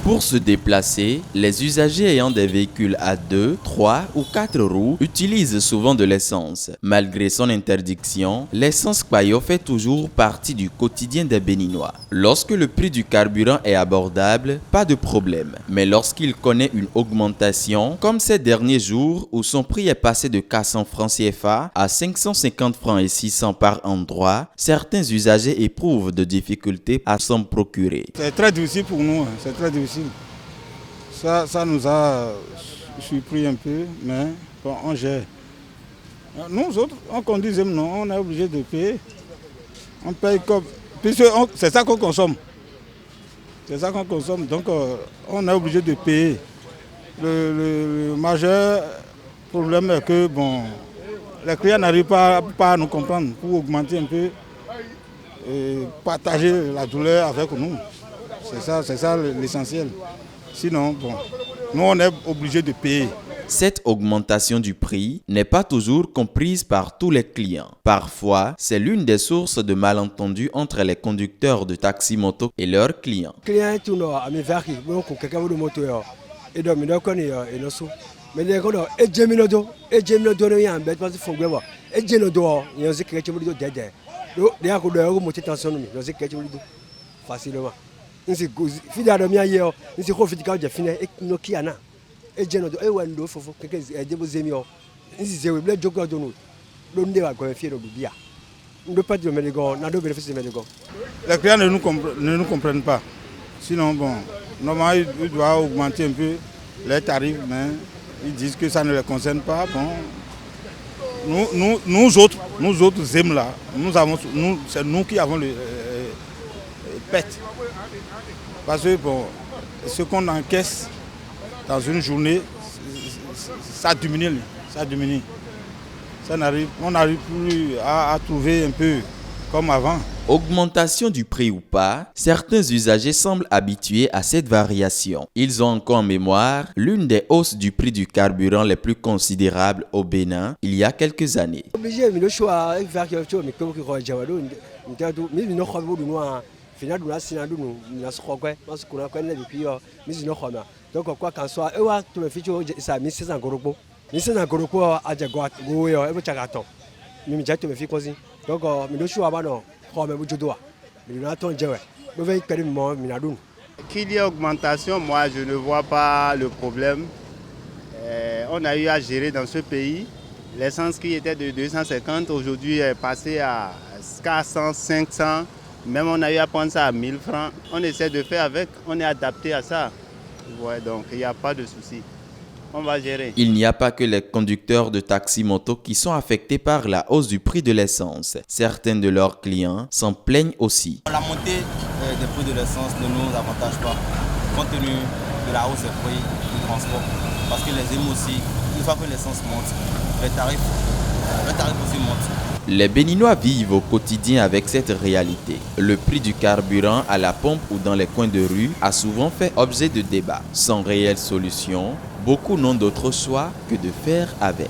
Pour se déplacer, les usagers ayant des véhicules à 2, 3 ou 4 roues utilisent souvent de l'essence. Malgré son interdiction, l'essence Kpayo fait toujours partie du quotidien des Béninois. Lorsque le prix du carburant est abordable, pas de problème. Mais lorsqu'il connaît une augmentation, comme ces derniers jours où son prix est passé de 400 francs CFA à 550 francs et 600 par endroit, certains usagers éprouvent de difficultés à s'en procurer. C'est très difficile pour nous, c'est très difficile. Ça nous a surpris un peu, mais bon, on gère. Nous autres, on conduit, non, on est obligé de payer. On paye comme... Puisque c'est ça qu'on consomme. C'est ça qu'on consomme, donc on est obligé de payer. Le majeur problème est que bon, les clients n'arrivent pas à nous comprendre pour augmenter un peu et partager la douleur avec nous. C'est ça l'essentiel. Sinon, bon, nous on est obligé de payer. Cette augmentation du prix n'est pas toujours comprise par tous les clients. Parfois, c'est l'une des sources de malentendus entre les conducteurs de taxi-moto et leurs clients. Les clients ne nous comprennent pas. Sinon, bon, normalement, ils doivent augmenter un peu les tarifs, mais ils disent que ça ne les concerne pas. Bon, nous autres zèmes là, c'est nous qui avons le pète. Parce que bon, ce qu'on encaisse dans une journée, ça diminue. On n'arrive plus à trouver un peu comme avant. Augmentation du prix ou pas, certains usagers semblent habitués à cette variation. Ils ont encore en mémoire l'une des hausses du prix du carburant les plus considérables au Bénin il y a quelques années. Donc quoi qu'en soit, ça qu'il y ait augmentation, moi je ne vois pas le problème. On a eu à gérer dans ce pays. L'essence qui était de 250 aujourd'hui est passée à 400, 500. Même on a eu à prendre ça à 1000 francs. On essaie de faire avec, on est adapté à ça. Ouais, donc il n'y a pas de souci. On va gérer. Il n'y a pas que les conducteurs de taxi-moto qui sont affectés par la hausse du prix de l'essence. Certains de leurs clients s'en plaignent aussi. La montée des prix de l'essence ne nous avantage pas, compte tenu de la hausse des prix du transport. Parce que les émous aussi, une fois que l'essence monte, le tarif aussi monte. Les Béninois vivent au quotidien avec cette réalité. Le prix du carburant à la pompe ou dans les coins de rue a souvent fait objet de débats. Sans réelle solution, beaucoup n'ont d'autre choix que de faire avec.